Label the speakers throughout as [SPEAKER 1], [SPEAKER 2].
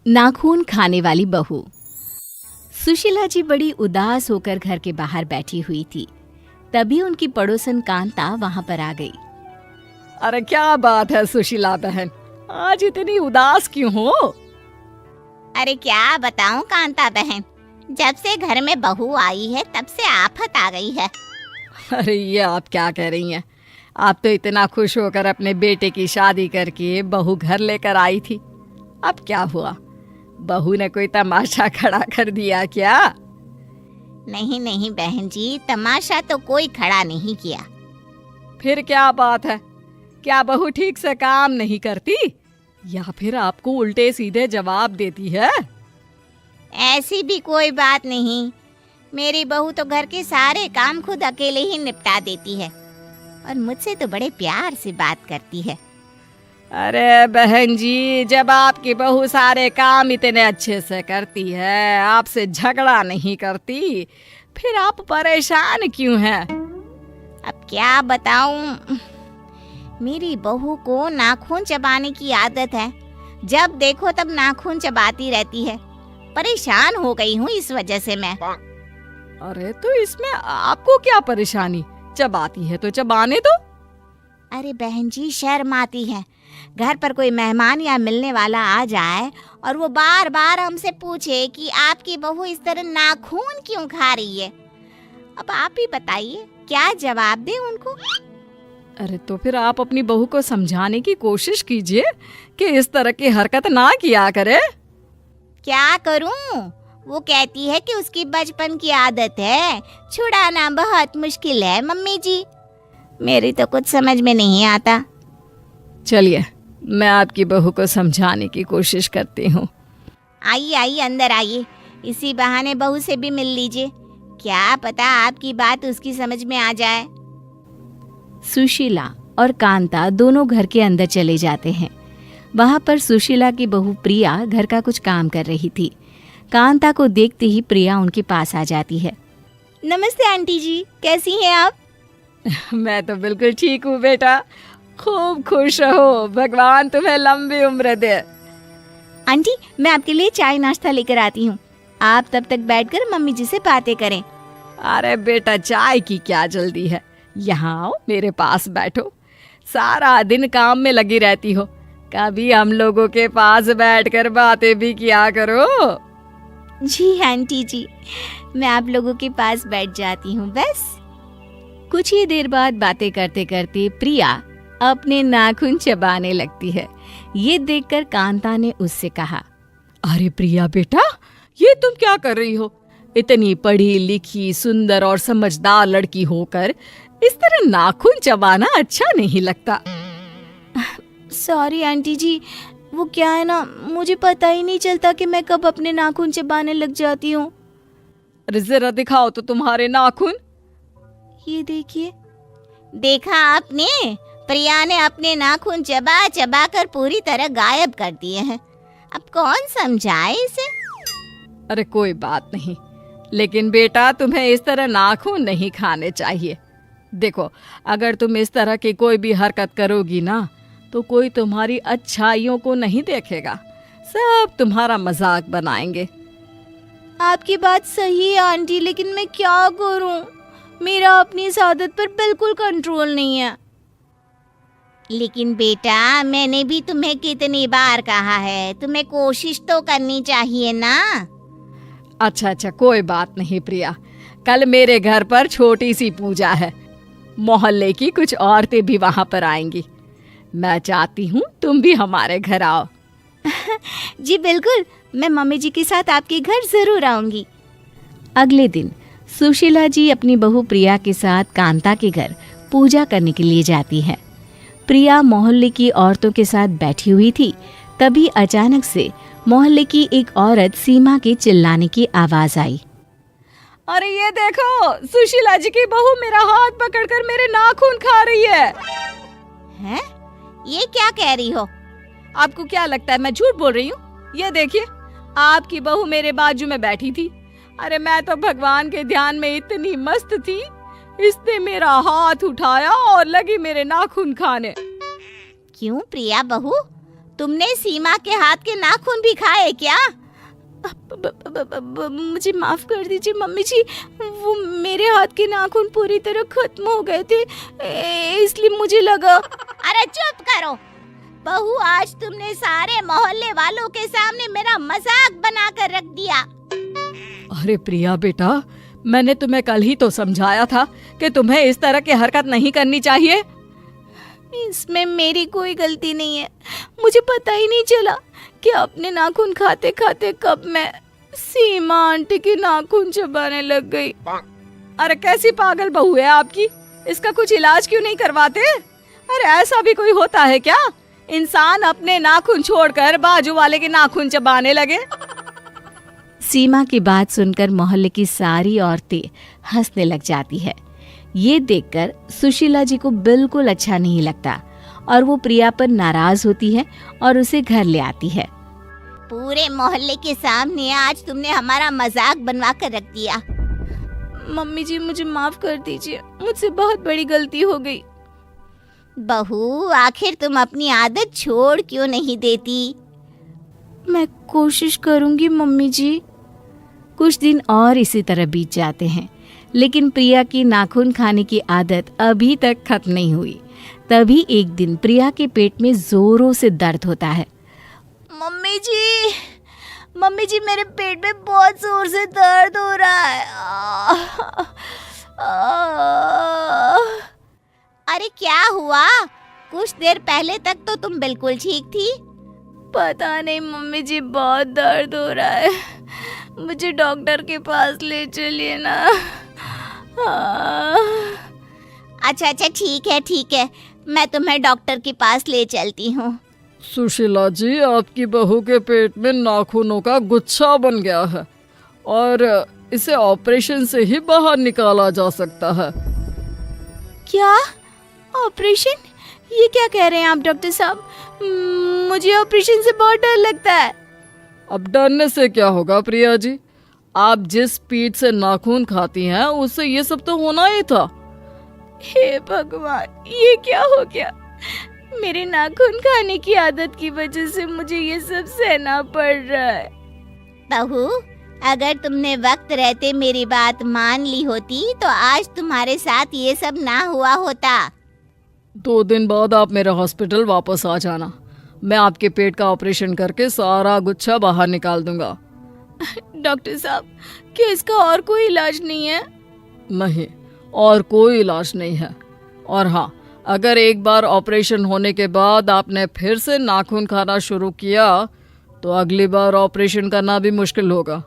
[SPEAKER 1] नाखून खाने वाली बहू। सुशीला जी बड़ी उदास होकर घर के बाहर बैठी हुई थी। तभी उनकी पड़ोसन कांता वहां पर आ गई।
[SPEAKER 2] अरे क्या बात है सुशीला बहन, आज इतनी उदास क्यों हो?
[SPEAKER 3] अरे क्या बताऊं कांता बहन, जब से घर में बहू आई है तब से आफत आ गई है।
[SPEAKER 2] अरे ये आप क्या कह रही हैं? आप तो इतना खुश होकर अपने बेटे की शादी करके बहू घर लेकर आई थी। अब क्या हुआ? बहू ने कोई तमाशा खड़ा कर दिया क्या?
[SPEAKER 3] नहीं नहीं बहन जी, तमाशा तो कोई खड़ा नहीं किया।
[SPEAKER 2] फिर क्या बात है? क्या बहू ठीक से काम नहीं करती या फिर आपको उल्टे सीधे जवाब देती है?
[SPEAKER 3] ऐसी भी कोई बात नहीं, मेरी बहू तो घर के सारे काम खुद अकेले ही निपटा देती है और मुझसे तो बड़े प्यार से बात करती है।
[SPEAKER 2] अरे बहन जी, जब आपकी बहू सारे काम इतने अच्छे से करती है, आपसे झगड़ा नहीं करती, फिर आप परेशान क्यों हैं?
[SPEAKER 3] अब क्या बताऊं, मेरी बहू को नाखून चबाने की आदत है। जब देखो तब नाखून चबाती रहती है। परेशान हो गई हूँ इस वजह से मैं।
[SPEAKER 2] अरे तो इसमें आपको क्या परेशानी? चबाती है तो चबाने दो।
[SPEAKER 3] अरे बहन जी, शर्म आती है। घर पर कोई मेहमान या मिलने वाला आ जाए और वो बार बार हमसे पूछे कि आपकी बहू इस तरह नाखून क्यों खा रही है। अब आप ही बताइए, क्या जवाब दे उनको?
[SPEAKER 2] अरे तो फिर आप अपनी बहू को समझाने की कोशिश कीजिए कि इस तरह की हरकत ना किया करे।
[SPEAKER 3] क्या करूं? वो कहती है कि उसकी बचपन की आदत है, छुड़ाना बहुत मुश्किल है मम्मी जी। मेरी तो कुछ समझ में नहीं आता।
[SPEAKER 2] चलिए, मैं आपकी बहू को समझाने की कोशिश करती हूँ।
[SPEAKER 3] आइए आइए, अंदर आइए, इसी बहाने बहू से भी मिल लीजिए। क्या पता आपकी बात उसकी समझ में आ जाए।
[SPEAKER 1] सुशीला और कांता दोनों घर के अंदर चले जाते हैं। वहां पर सुशीला की बहू प्रिया घर का कुछ काम कर रही थी। कांता को देखते ही प्रिया उनके पास आ जाती है।
[SPEAKER 3] नमस्ते आंटी जी, कैसी हैं आप?
[SPEAKER 2] मैं तो बिल्कुल ठीक हूँ बेटा, खूब खुश रहो, भगवान तुम्हें लंबी उम्र दे।
[SPEAKER 3] आंटी, मैं आपके लिए चाय नाश्ता लेकर आती हूँ। आप तब तक बैठकर मम्मी जी से बातें करें।
[SPEAKER 2] अरे बेटा, चाय की क्या जल्दी है, यहाँ आओ, मेरे पास बैठो। सारा दिन काम में लगी रहती हो, कभी हम लोगों के पास बैठकर बातें भी किया करो।
[SPEAKER 3] जी आंटी जी, मैं आप लोगों के पास बैठ जाती हूँ बस।
[SPEAKER 1] कुछ ही देर बाद बातें करते करते प्रिया अपने नाखून चबाने लगती है। ये देखकर कांता ने उससे कहा,
[SPEAKER 2] अरे प्रिया बेटा, ये तुम क्या कर रही हो? इतनी पढ़ी लिखी सुंदर और समझदार लड़की होकर इस तरह नाखून चबाना अच्छा नहीं लगता।
[SPEAKER 3] सॉरी आंटी जी, वो क्या है ना, मुझे पता ही नहीं चलता कि मैं कब अपने नाखून चबाने लग जाती हूँ।
[SPEAKER 2] अरे जरा दिखाओ तो तुम्हारे नाखून।
[SPEAKER 3] ये देखिए। देखा आपने, प्रिया ने अपने नाखून चबा चबा कर पूरी तरह गायब कर दिए हैं। अब कौन समझाए इसे?
[SPEAKER 2] अरे कोई बात नहीं, लेकिन बेटा तुम्हें इस तरह नाखून नहीं खाने चाहिए। देखो, अगर तुम इस तरह की कोई भी हरकत करोगी ना, तो कोई तुम्हारी अच्छाइयों को नहीं देखेगा, सब तुम्हारा मजाक बनाएंगे।
[SPEAKER 3] आपकी बात सही है आंटी, लेकिन मैं क्या करूं? मेरा अपनी इस आदत पर बिल्कुल कंट्रोल नहीं है। लेकिन बेटा, मैंने भी तुम्हें कितनी बार कहा है, तुम्हें कोशिश तो करनी चाहिए ना।
[SPEAKER 2] अच्छा, कोई बात नहीं प्रिया, कल मेरे घर पर छोटी सी पूजा है, मोहल्ले की कुछ औरतें भी वहां पर आएंगी। मैं चाहती हूँ तुम भी हमारे घर आओ।
[SPEAKER 3] जी बिल्कुल, मैं मम्मी जी के साथ आपके घर जरूर आऊंगी।
[SPEAKER 1] अगले दिन सुशीला जी अपनी बहू प्रिया के साथ कांता के घर पूजा करने के लिए जाती है। प्रिया मोहल्ले की औरतों के साथ बैठी हुई थी। तभी अचानक से मोहल्ले की एक औरत सीमा के चिल्लाने की आवाज आई।
[SPEAKER 2] अरे ये देखो, सुशीला जी की बहू मेरा हाथ पकड़कर मेरे नाखून खा रही है।
[SPEAKER 3] हैं? ये क्या कह रही हो?
[SPEAKER 2] आपको क्या लगता है मैं झूठ बोल रही हूँ? ये देखिए, आपकी बहू मेरे बाजू में बैठी थी। अरे मैं तो भगवान के ध्यान में इतनी मस्त थी, इसने मेरा हाथ उठाया और लगी मेरे नाखून खाने।
[SPEAKER 3] क्यों प्रिया बहू, तुमने सीमा के हाथ के नाखून भी खाए क्या?
[SPEAKER 4] मुझे माफ कर दीजिए मम्मी जी, वो मेरे हाथ के नाखून पूरी तरह खत्म हो गए थे, इसलिए मुझे लगा।
[SPEAKER 3] अरे चुप करो बहू, आज तुमने सारे मोहल्ले वालों के सामने मेरा मजाक बनाकर रख दिया।
[SPEAKER 2] अरे प्रिया बेटा, मैंने तुम्हें कल ही तो समझाया था कि तुम्हें इस तरह की हरकत नहीं करनी चाहिए।
[SPEAKER 4] इसमें मेरी कोई गलती नहीं है, मुझे पता ही नहीं चला कि अपने नाखून खाते खाते कब मैं सीमा आंटी के नाखून चबाने लग गई।
[SPEAKER 2] अरे कैसी पागल बहू है आपकी, इसका कुछ इलाज क्यों नहीं करवाते? अरे ऐसा भी कोई होता है क्या, इंसान अपने नाखून छोड़कर बाजू वाले के नाखून चबाने लगे?
[SPEAKER 1] सीमा की बात सुनकर मोहल्ले की सारी औरतें हंसने लग जाती है। ये देखकर सुशीला जी को बिल्कुल अच्छा नहीं लगता और वो प्रिया पर नाराज होती है और उसे घर ले आती है।
[SPEAKER 3] पूरे मोहल्ले के सामने आज तुमने हमारा मजाक बनवा कर रख दिया।
[SPEAKER 4] मम्मी जी मुझे माफ कर दीजिए, मुझसे बहुत बड़ी गलती हो गई।
[SPEAKER 3] बहू, आखिर तुम अपनी आदत छोड़ क्यों नहीं देती?
[SPEAKER 4] मैं कोशिश करूंगी मम्मी जी।
[SPEAKER 1] कुछ दिन और इसी तरह बीत जाते हैं, लेकिन प्रिया की नाखून खाने की आदत अभी तक खत्म नहीं हुई। तभी एक दिन प्रिया के पेट में जोरों से दर्द होता है।
[SPEAKER 4] मम्मी जी मेरे पेट में बहुत जोर से दर्द हो रहा है।
[SPEAKER 3] अरे क्या हुआ? कुछ देर पहले तक तो तुम बिल्कुल ठीक थी।
[SPEAKER 4] पता नहीं मम्मी जी, बहुत दर्द हो रहा है, मुझे डॉक्टर के पास ले चलिए ना।
[SPEAKER 3] अच्छा ठीक है, मैं तुम्हें डॉक्टर के पास ले चलती हूँ।
[SPEAKER 2] सुशीला जी, आपकी बहू के पेट में नाखूनों का गुच्छा बन गया है और इसे ऑपरेशन से ही बाहर निकाला जा सकता है।
[SPEAKER 4] क्या ऑपरेशन? ये क्या कह रहे हैं आप डॉक्टर साहब? मुझे ऑपरेशन से बहुत डर लगता है।
[SPEAKER 2] अब डरने से क्या होगा प्रिया जी, आप जिस स्पीड से नाखून खाती हैं उससे ये सब तो होना ही था।
[SPEAKER 4] हे भगवान, ये क्या हो गया? मेरे नाखून खाने की आदत की वजह से मुझे ये सब सहना पड़ रहा है।
[SPEAKER 3] बहू, अगर तुमने वक्त रहते मेरी बात मान ली होती तो आज तुम्हारे साथ ये सब ना हुआ होता।
[SPEAKER 2] 2 दिन बाद आप मेरे हॉस्पिटल वापस आ जाना, मैं आपके पेट का ऑपरेशन करके सारा गुच्छा बाहर निकाल दूंगा।
[SPEAKER 4] डॉक्टर साहब, क्या इसका और कोई इलाज नहीं है?
[SPEAKER 2] नहीं, और कोई इलाज नहीं है। और हाँ, अगर एक बार ऑपरेशन होने के बाद आपने फिर से नाखून खाना शुरू किया तो अगली बार ऑपरेशन करना भी मुश्किल होगा।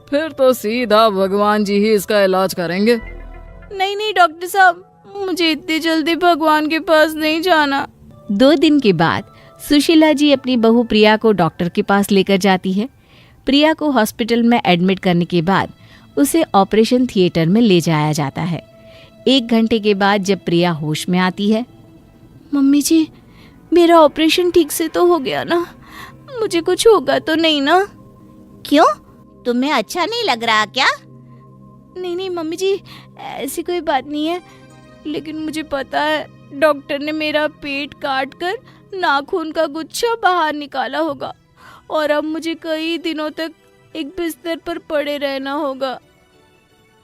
[SPEAKER 2] फिर तो सीधा भगवान जी ही इसका इलाज करेंगे।
[SPEAKER 4] नहीं डॉक्टर साहब, मुझे इतनी जल्दी भगवान के पास नहीं जाना।
[SPEAKER 1] 2 दिन के बाद सुशीला जी अपनी बहू प्रिया को डॉक्टर के पास लेकर जाती है। प्रिया को हॉस्पिटल में एडमिट करने के बाद उसे ऑपरेशन थिएटर में ले जाया जाता है। 1 घंटे के बाद जब प्रिया होश में आती है।
[SPEAKER 4] मम्मी जी, मेरा ऑपरेशन ठीक से तो हो गया ना? मुझे कुछ होगा तो नहीं ना?
[SPEAKER 3] क्यों, तुम्हें अच्छा नहीं लग रहा क्या?
[SPEAKER 4] नहीं मम्मी जी, ऐसी कोई बात नहीं है, लेकिन मुझे पता है डॉक्टर ने मेरा पेट काट कर नाखून का गुच्छा बाहर निकाला होगा और अब मुझे कई दिनों तक एक बिस्तर पर पड़े रहना होगा।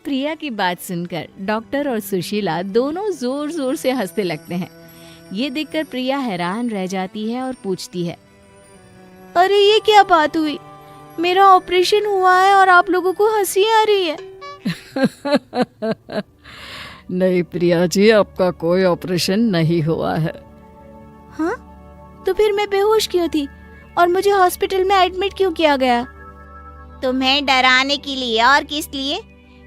[SPEAKER 1] प्रिया की बात सुनकर डॉक्टर और सुशीला दोनों जोर जोर से हंसने लगते हैं। ये देखकर प्रिया हैरान रह जाती है और पूछती है,
[SPEAKER 4] अरे ये क्या बात हुई? मेरा ऑपरेशन हुआ है और आप लोगों को हंसी आ रही है।
[SPEAKER 2] नहीं प्रिया जी, आपका कोई ऑपरेशन नहीं हुआ है।
[SPEAKER 4] हाँ, तो फिर मैं बेहोश क्यों थी और मुझे हॉस्पिटल में एडमिट क्यों किया गया?
[SPEAKER 3] तुम्हें डराने के लिए, और किस लिए?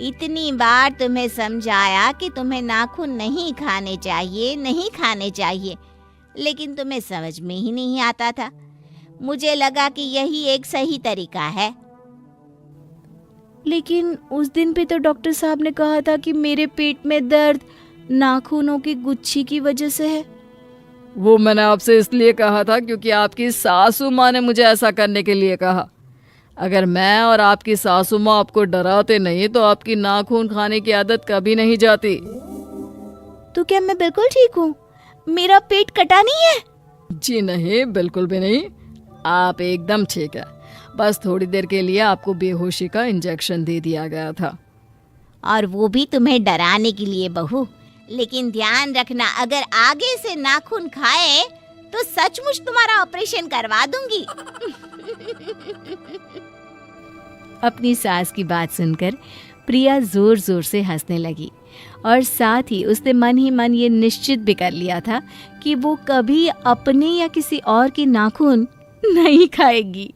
[SPEAKER 3] इतनी बार तुम्हें समझाया कि तुम्हें नाखून नहीं खाने चाहिए, लेकिन तुम्हें समझ में ही नहीं आता था। मुझे लगा कि यही एक सही तरीका है।
[SPEAKER 4] लेकिन उस दिन पे तो डॉक्टर साहब ने कहा था कि मेरे पेट में दर्द नाखूनों की गुच्छी की वजह से है।
[SPEAKER 2] वो मैंने आपसे इसलिए कहा था क्योंकि आपकी सासू माँ ने मुझे ऐसा करने के लिए कहा। अगर मैं और आपकी सासू माँ आपको डराते नहीं तो आपकी नाखून खाने की आदत कभी नहीं जाती।
[SPEAKER 4] तो क्या मैं बिल्कुल ठीक हूँ? मेरा पेट कटा नहीं है?
[SPEAKER 2] जी नहीं, बिल्कुल भी नहीं। आप एकदम ठीक है। बस थोड़ी देर के लिए आपको बेहोशी का इंजेक्शन दे दिया गया था।
[SPEAKER 3] और वो भी तुम्हें डराने के लिए बहू। लेकिन ध्यान रखना, अगर आगे से नाखून खाए तो सचमुच तुम्हारा ऑपरेशन करवा दूंगी।
[SPEAKER 1] अपनी सास की बात सुनकर प्रिया जोर जोर से हंसने लगी और साथ ही उसने मन ही मन ये निश्चित भी कर लिया था कि वो कभी अपने या किसी और के नाखून नहीं खाएगी।